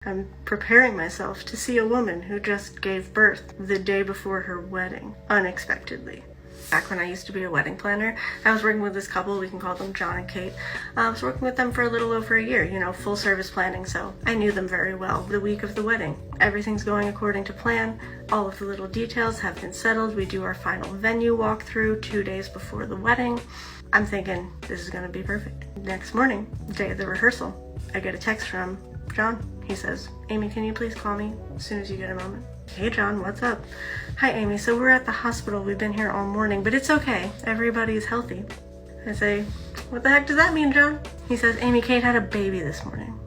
I'm preparing myself to see a woman who just gave birth the day before her wedding, unexpectedly. Back when I used to be a wedding planner, I was working with this couple, we can call them John and Kate. I was working with them for a little over a year, full service planning, so I knew them very well. The week of the wedding, everything's going according to plan. All of the little details have been settled. We do our final venue walkthrough 2 days before the wedding. I'm thinking this is gonna be perfect. Next morning, day of the rehearsal, I get a text from John. He says, "Amy, can you please call me as soon as you get a moment?" "Hey John, what's up?" "Hi Amy, so we're at the hospital. We've been here all morning, but it's okay. Everybody's healthy." I say, "What the heck does that mean, John?" He says, "Amy, Kate had a baby this morning."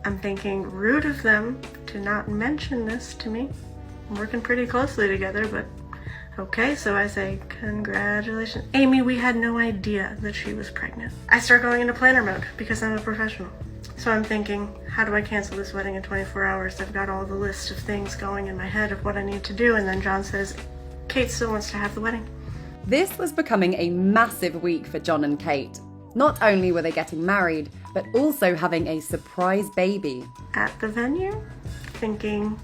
I'm thinking, rude of them to not mention this to me. I'm working pretty closely together, but okay, so I say, "Congratulations." "Amy, we had no idea that she was pregnant." I start going into planner mode because I'm a professional. So I'm thinking, how do I cancel this wedding in 24 hours? I've got all the list of things going in my head of what I need to do. And then John says, "Kate still wants to have the wedding." This was becoming a massive week for John and Kate. Not only were they getting married, but also having a surprise baby. At the venue, thinking,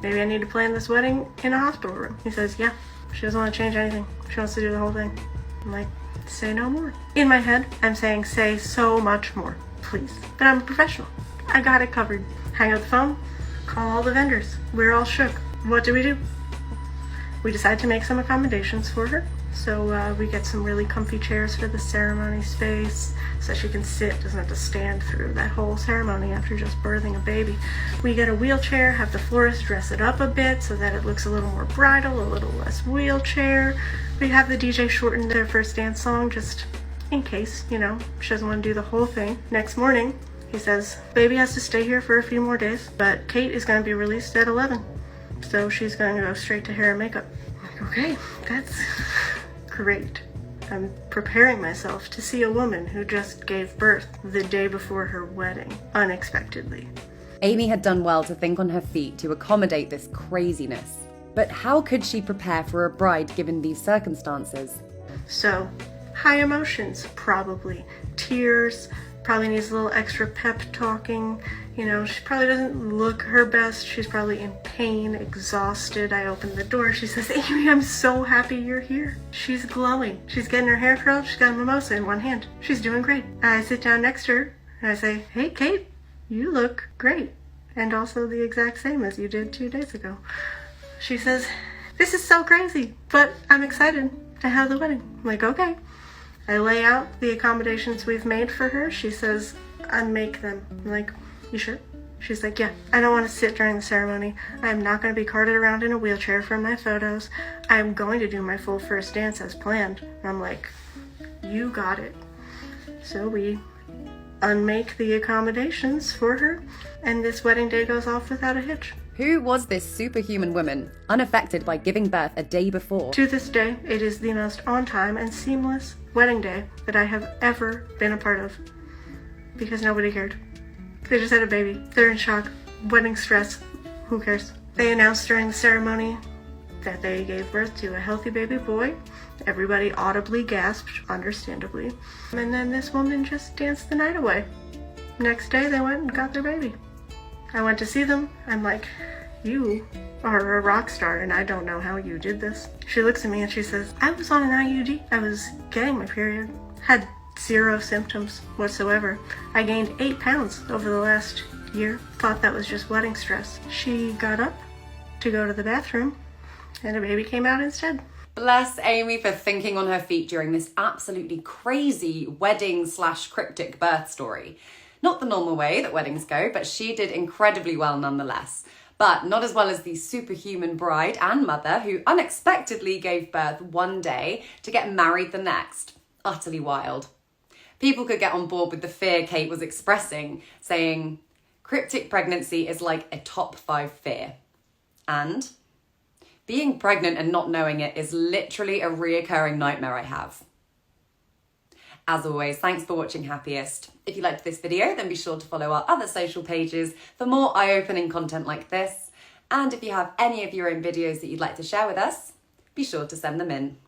maybe I need to plan this wedding in a hospital room. He says, "Yeah, she doesn't want to change anything. She wants to do the whole thing." I'm like, say no more. In my head, I'm saying, say so much more, please. But I'm a professional. I got it covered. Hang up the phone, call all the vendors. We're all shook. What do? We decide to make some accommodations for her. So we get some really comfy chairs for the ceremony space so she can sit, doesn't have to stand through that whole ceremony after just birthing a baby. We get a wheelchair, have the florist dress it up a bit so that it looks a little more bridal, a little less wheelchair. We have the DJ shorten their first dance song just in case, she doesn't want to do the whole thing. Next morning, he says, "Baby has to stay here for a few more days, but Kate is going to be released at 11. So she's going to go straight to hair and makeup." I'm like, okay, that's great. I'm preparing myself to see a woman who just gave birth the day before her wedding, unexpectedly. Amy had done well to think on her feet to accommodate this craziness. But how could she prepare for a bride given these circumstances? So, high emotions, probably. Tears, probably needs a little extra pep talking. She probably doesn't look her best. She's probably in pain, exhausted. I open the door. She says, "Amy, I'm so happy you're here." She's glowing. She's getting her hair curled. She's got a mimosa in one hand. She's doing great. I sit down next to her and I say, "Hey, Kate, you look great. And also the exact same as you did 2 days ago." She says, "This is so crazy, but I'm excited to have the wedding." I'm like, okay. I lay out the accommodations we've made for her. She says, "Unmake them." I'm like, "You sure?" She's like, "Yeah, I don't want to sit during the ceremony. I'm not going to be carted around in a wheelchair for my photos. I'm going to do my full first dance as planned." And I'm like, you got it. So we unmake the accommodations for her, and this wedding day goes off without a hitch. Who was this superhuman woman, unaffected by giving birth a day before? To this day, it is the most on-time and seamless wedding day that I have ever been a part of. Because nobody cared. They just had a baby. They're in shock. Wedding stress. Who cares? They announced during the ceremony that they gave birth to a healthy baby boy. Everybody audibly gasped, understandably. And then this woman just danced the night away. Next day, they went and got their baby. I went to see them. I'm like, "You are a rock star, and I don't know how you did this." She looks at me and she says, "I was on an IUD. I was getting my period. Had 0 symptoms whatsoever. I gained 8 pounds over the last year. Thought that was just wedding stress." She got up to go to the bathroom, and a baby came out instead. Bless Amy for thinking on her feet during this absolutely crazy wedding/cryptic birth story. Not the normal way that weddings go, but she did incredibly well nonetheless. But not as well as the superhuman bride and mother who unexpectedly gave birth one day to get married the next. Utterly wild. People could get on board with the fear Kate was expressing, saying, "Cryptic pregnancy is like a top 5 fear." And being pregnant and not knowing it is literally a reoccurring nightmare I have. As always, thanks for watching Happiest. If you liked this video, then be sure to follow our other social pages for more eye-opening content like this. And if you have any of your own videos that you'd like to share with us, be sure to send them in.